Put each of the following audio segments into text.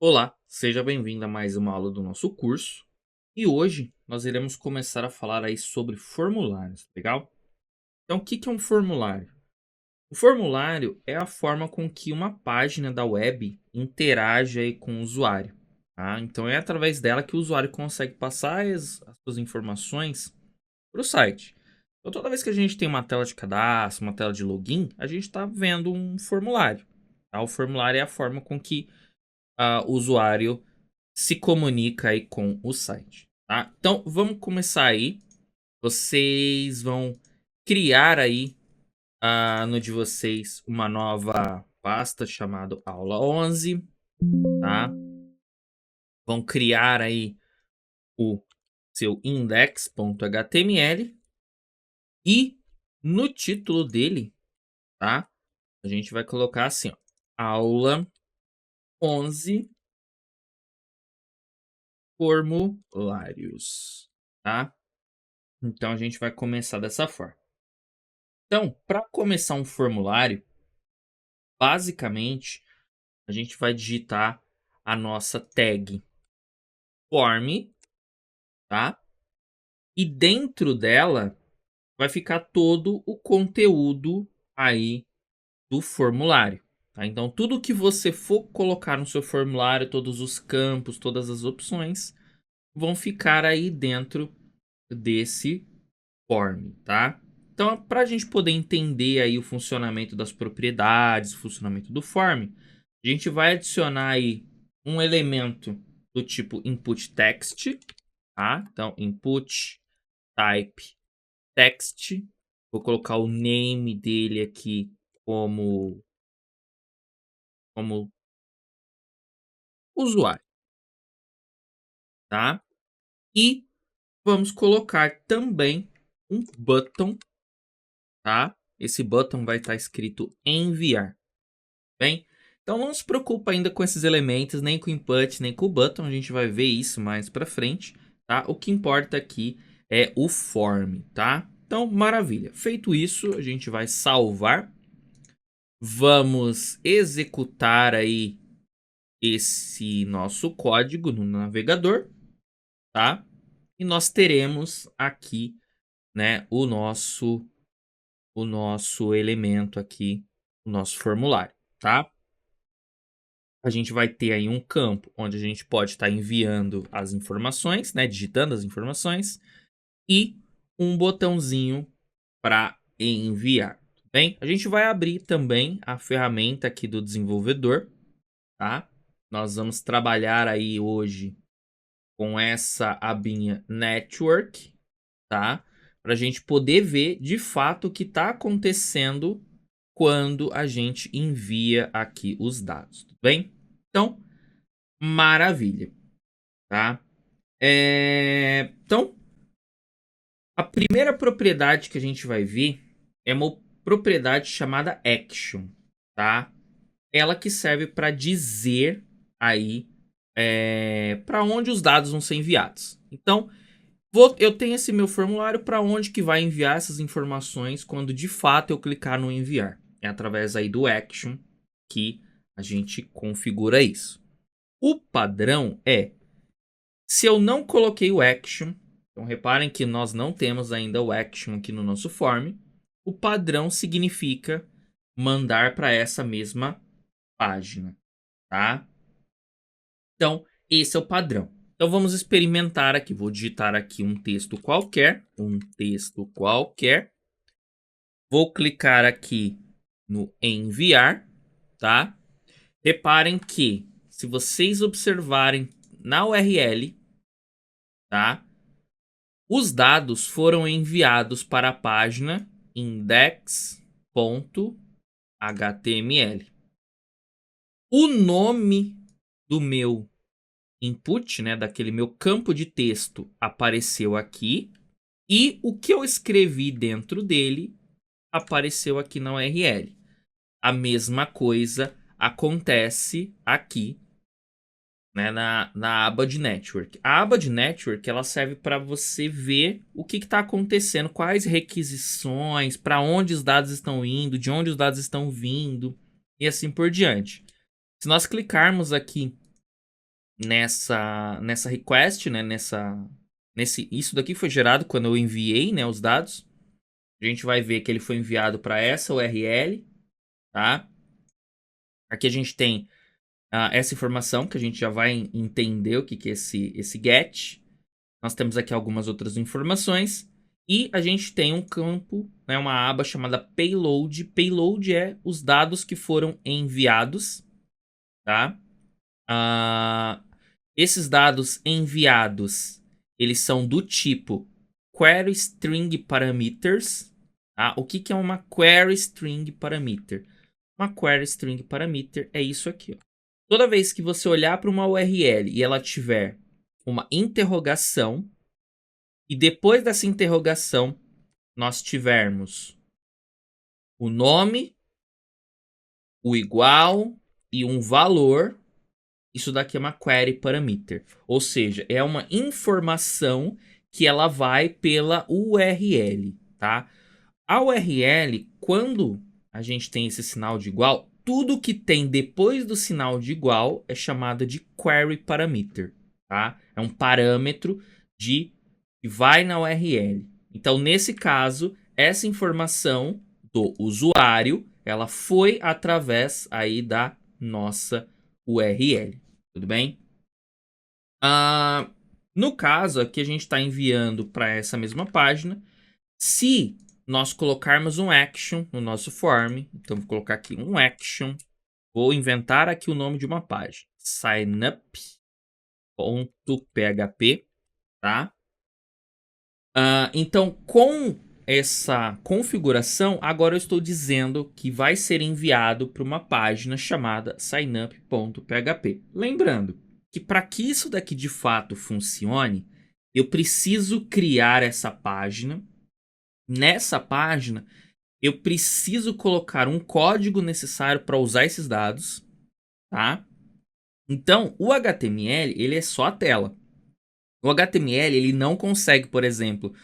Olá, seja bem-vindo a mais uma aula do nosso curso. E hoje nós iremos começar a falar aí sobre formulários, legal? Então, o que que é um formulário? O formulário é a forma com que uma página da web interage aí com o usuário, tá? Então, é através dela que o usuário consegue passar as suas informações para o site. Então, toda vez que a gente tem uma tela de cadastro, uma tela de login, a gente está vendo um formulário, tá? O formulário é a forma com que o usuário se comunica aí com o site, tá? Então, vamos começar aí. Vocês vão criar aí no de vocês uma nova pasta chamada aula 11, tá? Vão criar aí o seu index.html e no título dele, tá? A gente vai colocar assim, ó, aula 11 formulários, tá? Então a gente vai começar dessa forma. Então, para começar um formulário, basicamente, a gente vai digitar a nossa tag form, tá? E dentro dela vai ficar todo o conteúdo aí do formulário, tá? Então, tudo que você for colocar no seu formulário, todos os campos, todas as opções, vão ficar aí dentro desse form, tá? Então, para a gente poder entender aí o funcionamento das propriedades, o funcionamento do form, a gente vai adicionar aí um elemento do tipo input text, tá? Então, input type text. Vou colocar o name dele aqui como usuário, tá? E vamos colocar também um button, tá? Esse button vai estar escrito enviar. Bem, então não se preocupa ainda com esses elementos, nem com o input, nem com o button, a gente vai ver isso mais pra frente, tá? O que importa aqui é o form, tá? Então, maravilha. Feito isso, a gente vai salvar. Vamos executar aí esse nosso código no navegador, tá? E nós teremos aqui, né, o nosso elemento aqui, o nosso formulário, tá? A gente vai ter aí um campo onde a gente pode estar enviando as informações, né, digitando as informações, e um botãozinho para enviar, tudo bem? A gente vai abrir também a ferramenta aqui do desenvolvedor, tá? Nós vamos trabalhar aí hoje com essa abinha Network, tá? Para a gente poder ver de fato o que está acontecendo quando a gente envia aqui os dados, tudo bem? Então, maravilha, tá? Então, a primeira propriedade que a gente vai ver é uma propriedade chamada action, tá? Ela que serve para dizer aí para onde os dados vão ser enviados. Então, eu tenho esse meu formulário para onde que vai enviar essas informações quando de fato eu clicar no enviar. É através aí do action que a gente configura isso. O padrão é se eu não coloquei o action, então reparem que nós não temos ainda o action aqui no nosso form, o padrão significa mandar para essa mesma página, tá? Então, esse é o padrão. Então, vamos experimentar aqui. Vou digitar aqui um texto qualquer. Vou clicar aqui no enviar, tá? Reparem que, se vocês observarem na URL, tá? Os dados foram enviados para a página index.html. O nome do meu input, né, daquele meu campo de texto, apareceu aqui. E o que eu escrevi dentro dele apareceu aqui na URL. A mesma coisa acontece aqui, né, na aba de Network. A aba de Network ela serve para você ver o que está acontecendo, quais requisições, para onde os dados estão indo, de onde os dados estão vindo e assim por diante. Se nós clicarmos aqui nessa request, né? Isso daqui foi gerado quando eu enviei, né, os dados. A gente vai ver que ele foi enviado para essa URL, tá? Aqui a gente tem essa informação que a gente já vai entender o que é esse get. Nós temos aqui algumas outras informações. E a gente tem um campo, né, uma aba chamada Payload. Payload é os dados que foram enviados, tá? Esses dados enviados, eles são do tipo Query String Parameters. Tá? O que é uma Query String Parameter? Uma Query String Parameter é isso aqui. Ó. Toda vez que você olhar para uma URL e ela tiver uma interrogação, e depois dessa interrogação nós tivermos o nome, o igual e um valor, isso daqui é uma query parameter. Ou seja, é uma informação que ela vai pela URL, tá? A URL, quando a gente tem esse sinal de igual, tudo que tem depois do sinal de igual é chamado de query parameter, tá? É um parâmetro que vai na URL. Então, nesse caso, essa informação do usuário, ela foi através aí da nossa URL, tudo bem? No caso, aqui a gente está enviando para essa mesma página. Se nós colocarmos um action no nosso form, então vou colocar aqui um action, vou inventar aqui o nome de uma página, signup.php, tá? Então, com essa configuração, agora eu estou dizendo que vai ser enviado para uma página chamada signup.php. Lembrando que para que isso daqui de fato funcione, eu preciso criar essa página. Nessa página, eu preciso colocar um código necessário para usar esses dados, tá? Então, o HTML, ele é só a tela. O HTML, ele não consegue, por exemplo,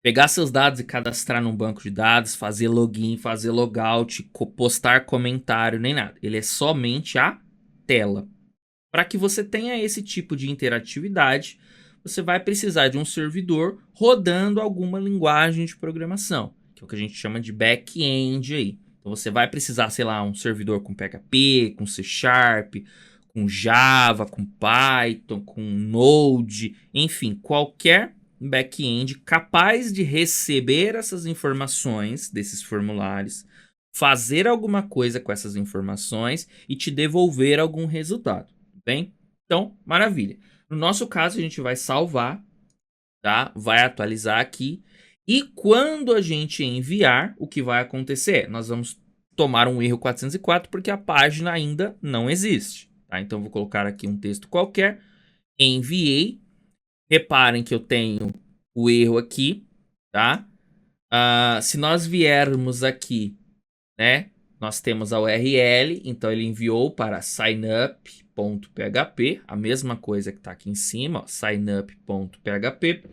pegar seus dados e cadastrar num banco de dados, fazer login, fazer logout, postar comentário, nem nada. Ele é somente a tela. Para que você tenha esse tipo de interatividade, você vai precisar de um servidor rodando alguma linguagem de programação, que é o que a gente chama de back-end aí. Então você vai precisar, sei lá, um servidor com PHP, com C Sharp, com Java, com Python, com Node, enfim, qualquer back-end capaz de receber essas informações desses formulários, fazer alguma coisa com essas informações e te devolver algum resultado, bem? Então, maravilha. No nosso caso, a gente vai salvar, tá? Vai atualizar aqui. E quando a gente enviar, o que vai acontecer? Nós vamos tomar um erro 404 porque a página ainda não existe. Tá? Então, vou colocar aqui um texto qualquer. Enviei. Reparem que eu tenho o erro aqui, tá? Se nós viermos aqui, né? Nós temos a URL, então ele enviou para signup.php, a mesma coisa que está aqui em cima, ó, signup.php.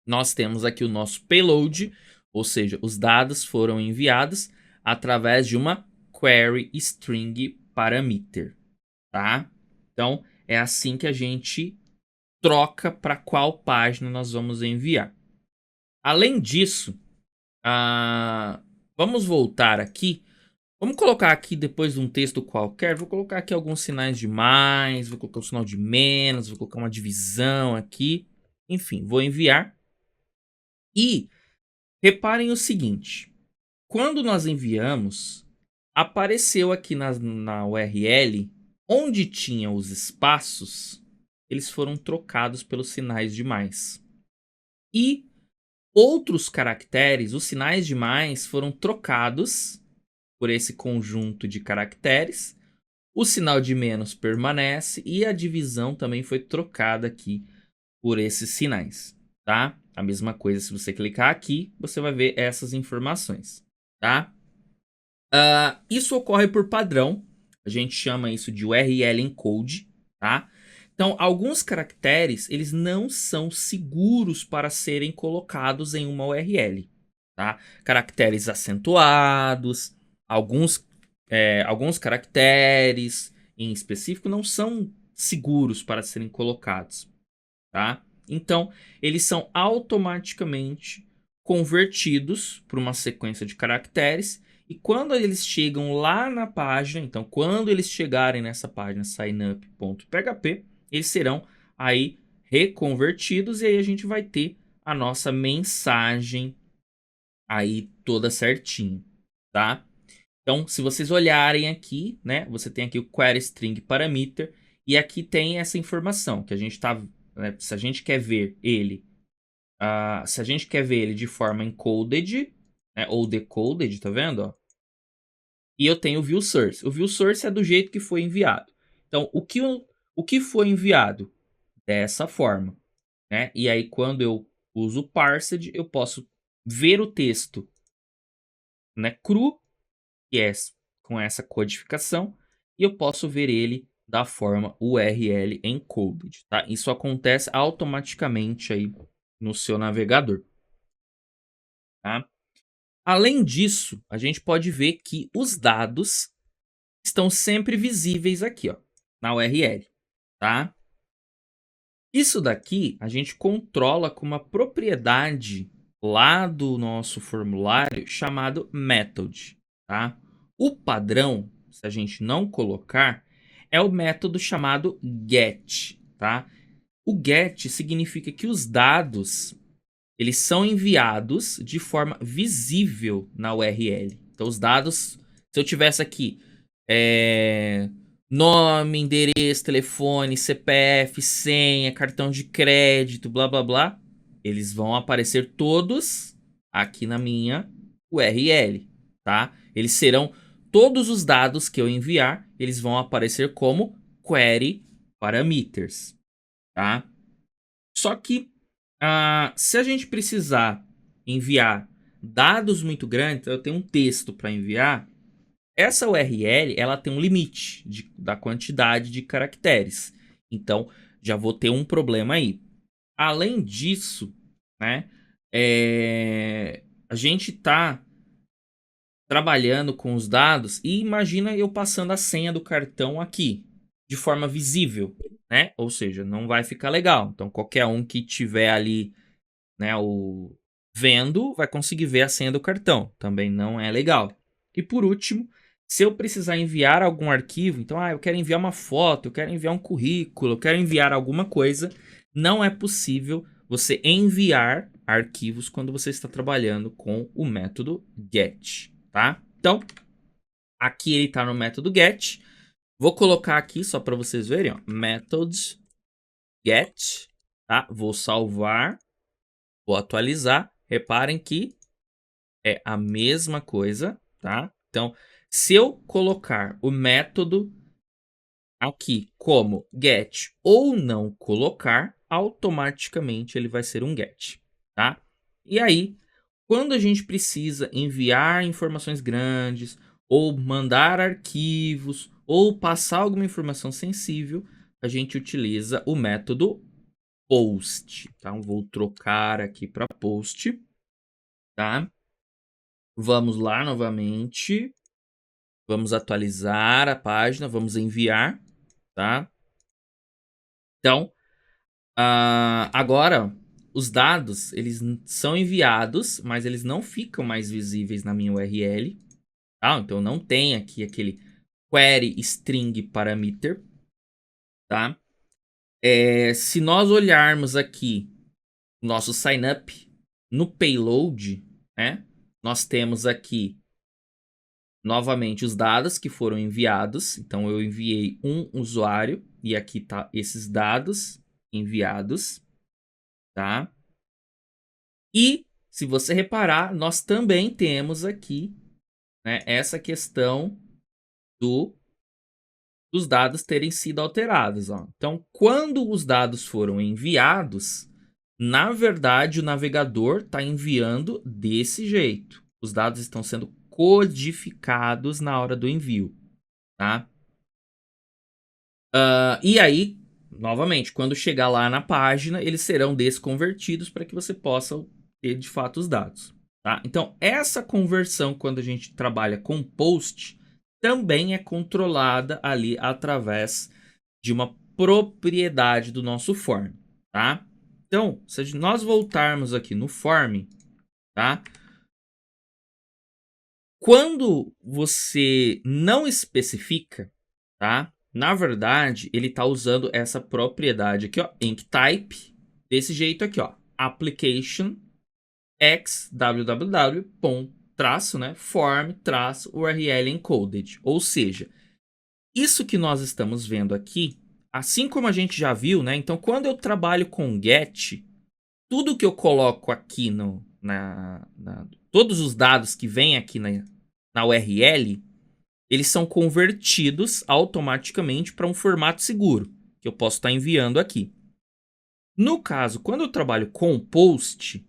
Nós temos aqui o nosso payload, ou seja, os dados foram enviados através de uma query string parameter, tá? Então, é assim que a gente troca para qual página nós vamos enviar. Além disso, vamos voltar aqui. Vamos colocar aqui, depois de um texto qualquer, vou colocar aqui alguns sinais de mais, vou colocar um sinal de menos, vou colocar uma divisão aqui. Enfim, vou enviar. E reparem o seguinte. Quando nós enviamos, apareceu aqui na URL, onde tinha os espaços, eles foram trocados pelos sinais de mais. E outros caracteres, os sinais de mais, foram trocados por esse conjunto de caracteres. O sinal de menos permanece e a divisão também foi trocada aqui por esses sinais, tá? A mesma coisa, se você clicar aqui, você vai ver essas informações, tá? Isso ocorre por padrão, a gente chama isso de URL encode, tá? Então, alguns caracteres, eles não são seguros para serem colocados em uma URL, tá? Caracteres acentuados, alguns caracteres em específico não são seguros para serem colocados, tá? Então, eles são automaticamente convertidos para uma sequência de caracteres e quando eles chegam lá na página, então quando eles chegarem nessa página signup.php, eles serão aí reconvertidos e aí a gente vai ter a nossa mensagem aí toda certinho, tá? Então, se vocês olharem aqui, né, você tem aqui o query string parameter e aqui tem essa informação que a gente tá, né, se a gente quer ver ele, se a gente quer ver ele de forma encoded, né, ou decoded, tá vendo, ó? E eu tenho o view source. O view source é do jeito que foi enviado. Então, o que foi enviado dessa forma, né? E aí quando eu uso o parsed, eu posso ver o texto, né, cru, que é com essa codificação, e eu posso ver ele da forma URL encoded, tá? Isso acontece automaticamente aí no seu navegador, tá? Além disso, a gente pode ver que os dados estão sempre visíveis aqui, ó, na URL, tá? Isso daqui a gente controla com uma propriedade lá do nosso formulário chamado method, tá? O padrão, se a gente não colocar, é o método chamado get, tá? O get significa que os dados eles são enviados de forma visível na URL. Então os dados, se eu tivesse aqui nome, endereço, telefone, CPF, senha, cartão de crédito, blá blá blá, eles vão aparecer todos aqui na minha URL, tá? Eles serão todos os dados que eu enviar, eles vão aparecer como query parameters, tá? Só que se a gente precisar enviar dados muito grandes, eu tenho um texto para enviar. Essa URL ela tem um limite da quantidade de caracteres. Então, já vou ter um problema aí. Além disso, né, a gente está trabalhando com os dados e imagina eu passando a senha do cartão aqui, de forma visível, né? Ou seja, não vai ficar legal. Então, qualquer um que tiver ali, né, vendo, vai conseguir ver a senha do cartão. Também não é legal. E por último, se eu precisar enviar algum arquivo, então, eu quero enviar uma foto, eu quero enviar um currículo, eu quero enviar alguma coisa, não é possível você enviar arquivos quando você está trabalhando com o método get, tá? Então, aqui ele está no método get. Vou colocar aqui só para vocês verem, ó, method get, tá? Vou salvar, vou atualizar. Reparem que é a mesma coisa, tá? Então, se eu colocar o método aqui como get ou não colocar, automaticamente ele vai ser um get, tá? E aí, quando a gente precisa enviar informações grandes, ou mandar arquivos, ou passar alguma informação sensível, a gente utiliza o método post, tá? Então, vou trocar aqui para post, tá? Vamos lá novamente. Vamos atualizar a página, vamos enviar, tá? Então, agora os dados, eles são enviados, mas eles não ficam mais visíveis na minha URL, tá? Então, não tem aqui aquele query string parameter, tá? Se nós olharmos aqui nosso signup no payload, né? Nós temos aqui novamente os dados que foram enviados. Então eu enviei um usuário e aqui tá esses dados enviados, tá? E se você reparar, nós também temos aqui, né, essa questão dos dados terem sido alterados, ó. Então, quando os dados foram enviados, na verdade o navegador está enviando desse jeito. Os dados estão sendo codificados na hora do envio, tá? E aí, novamente, quando chegar lá na página, eles serão desconvertidos para que você possa ter de fato os dados, tá? Então, essa conversão, quando a gente trabalha com post, também é controlada ali através de uma propriedade do nosso form, tá? Então, se nós voltarmos aqui no form, tá? Quando você não especifica, tá? Na verdade, ele está usando essa propriedade aqui, ó, enctype, desse jeito aqui, ó, application x www traço, né, form traço URL encoded. Ou seja, isso que nós estamos vendo aqui, assim como a gente já viu, né? Então, quando eu trabalho com get, tudo que eu coloco aqui todos os dados que vêm aqui na URL, eles são convertidos automaticamente para um formato seguro, que eu posso estar enviando aqui. No caso, quando eu trabalho com post,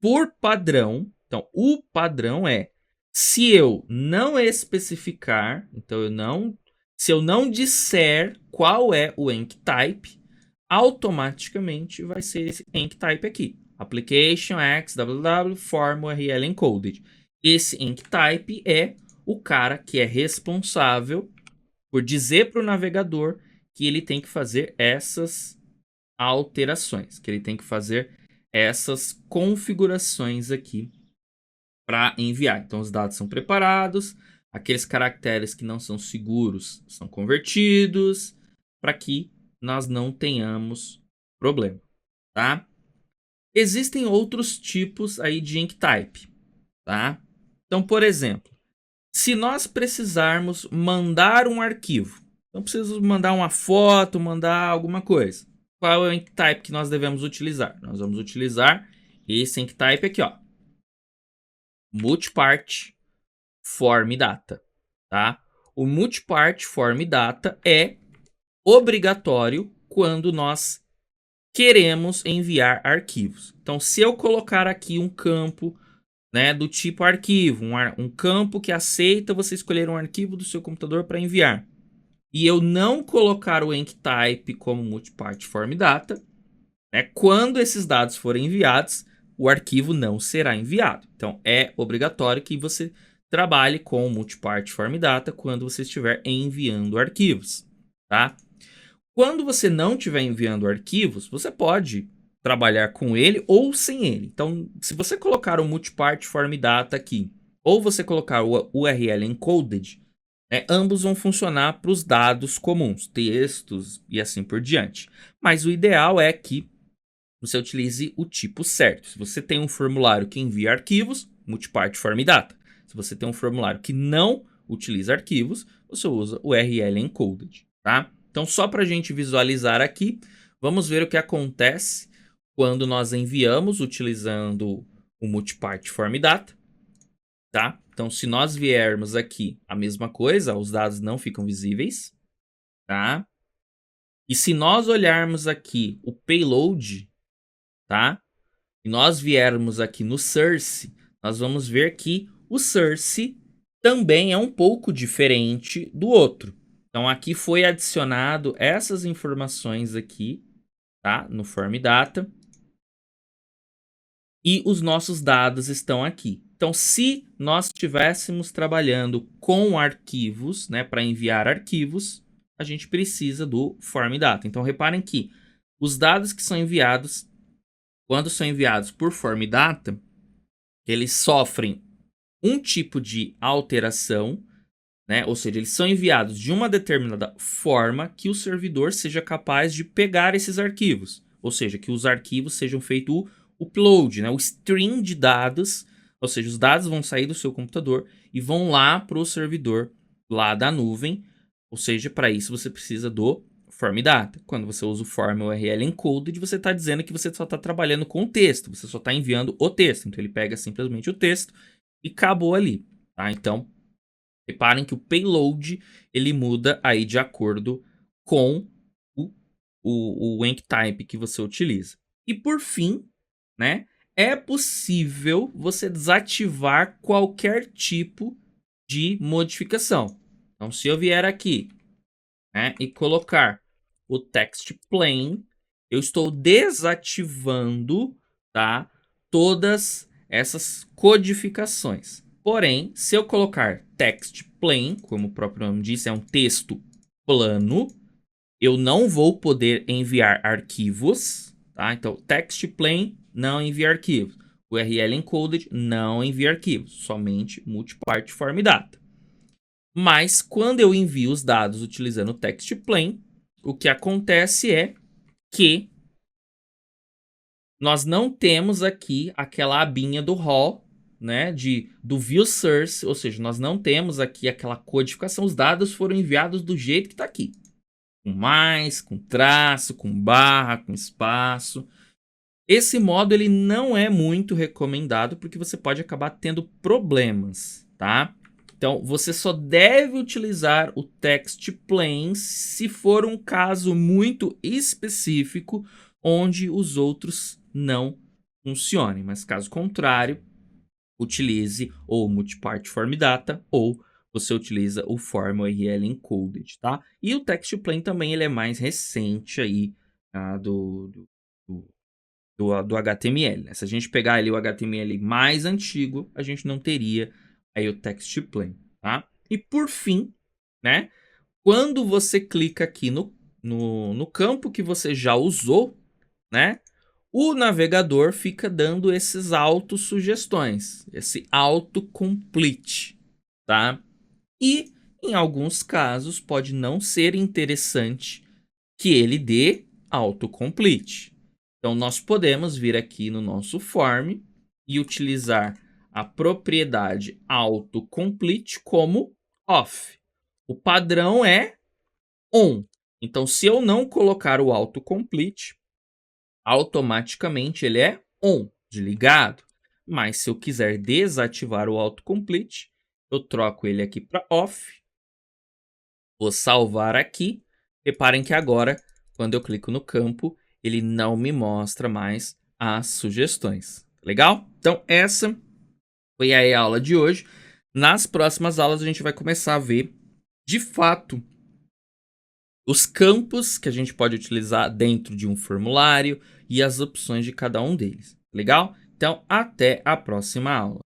por padrão, então o padrão é, se eu não especificar, então se eu não disser qual é o enctype, automaticamente vai ser esse enctype aqui, application x www form url encoded. Esse enctype é o cara que é responsável por dizer para o navegador que ele tem que fazer essas alterações, que ele tem que fazer essas configurações aqui para enviar. Então, os dados são preparados, aqueles caracteres que não são seguros são convertidos, para que nós não tenhamos problema, tá? Existem outros tipos aí de enctype, tá? Então, por exemplo, se nós precisarmos mandar um arquivo, então preciso mandar uma foto, mandar alguma coisa. Qual é o enctype que nós devemos utilizar? Nós vamos utilizar esse enctype aqui, ó. Multipart form data, tá? O multipart form data é obrigatório quando nós queremos enviar arquivos. Então, se eu colocar aqui um campo, né, do tipo arquivo, um campo que aceita você escolher um arquivo do seu computador para enviar, e eu não colocar o enctype como multipart form data, né, quando esses dados forem enviados, o arquivo não será enviado. Então, é obrigatório que você trabalhe com o multipart form data quando você estiver enviando arquivos, tá? Quando você não estiver enviando arquivos, você pode trabalhar com ele ou sem ele. Então, se você colocar o multipart form data aqui, ou você colocar o URL encoded, ambos vão funcionar para os dados comuns, textos e assim por diante. Mas o ideal é que você utilize o tipo certo. Se você tem um formulário que envia arquivos, multipart form data. Se você tem um formulário que não utiliza arquivos, você usa o URL encoded, tá? Então, só para a gente visualizar aqui, vamos ver o que acontece quando nós enviamos utilizando o multipart form data, tá? Então, se nós viermos aqui a mesma coisa, os dados não ficam visíveis, tá? E se nós olharmos aqui o payload, tá? E nós viermos aqui no source, nós vamos ver que o source também é um pouco diferente do outro. Então, aqui foi adicionado essas informações aqui, tá? No form data. E os nossos dados estão aqui. Então, se nós estivéssemos trabalhando com arquivos, né, para enviar arquivos, a gente precisa do form data. Então, reparem que os dados que são enviados, quando são enviados por form data, eles sofrem um tipo de alteração, né? Ou seja, eles são enviados de uma determinada forma que o servidor seja capaz de pegar esses arquivos. Ou seja, que os arquivos sejam feito o upload, né? O stream de dados. Ou seja, os dados vão sair do seu computador e vão lá para o servidor lá da nuvem. Ou seja, para isso você precisa do form data. Quando você usa o form URL encoded, você está dizendo que você só está trabalhando com o texto. Você só está enviando o texto. Então ele pega simplesmente o texto e acabou ali, tá? Então, reparem que o payload ele muda aí de acordo com o enctype que você utiliza. E por fim, né, é possível você desativar qualquer tipo de modificação. Então, se eu vier aqui, né, e colocar o text plain, eu estou desativando, tá, todas essas codificações. Porém, se eu colocar text plain, como o próprio nome diz, é um texto plano, eu não vou poder enviar arquivos, tá? Então, text plain não envia arquivos. URL encoded não envia arquivos, somente multipart form data. Mas quando eu envio os dados utilizando o text plain, o que acontece é que nós não temos aqui aquela abinha do raw, né, do view source, ou seja, nós não temos aqui aquela codificação, os dados foram enviados do jeito que está aqui. Com mais, com traço, com barra, com espaço. Esse modo ele não é muito recomendado porque você pode acabar tendo problemas, tá? Então, você só deve utilizar o text plain se for um caso muito específico onde os outros não funcionem. Mas caso contrário, utilize ou multipart form data ou você utiliza o form URL encoded, tá? E o text plain também ele é mais recente aí, tá? do HTML, né? Se a gente pegar ali o HTML mais antigo, a gente não teria aí o text plain, tá? E por fim, né? Quando você clica aqui no campo que você já usou, né? O navegador fica dando esses autossugestões, esse autocomplete, tá? E em alguns casos pode não ser interessante que ele dê autocomplete. Então nós podemos vir aqui no nosso form e utilizar a propriedade autocomplete como off. O padrão é on. Então se eu não colocar o autocomplete, automaticamente ele é on, desligado. Mas se eu quiser desativar o autocomplete, eu troco ele aqui para off. Vou salvar aqui. Reparem que agora, quando eu clico no campo, ele não me mostra mais as sugestões. Legal? Então essa foi aí a aula de hoje. Nas próximas aulas a gente vai começar a ver, de fato, os campos que a gente pode utilizar dentro de um formulário e as opções de cada um deles. Legal? Então, até a próxima aula.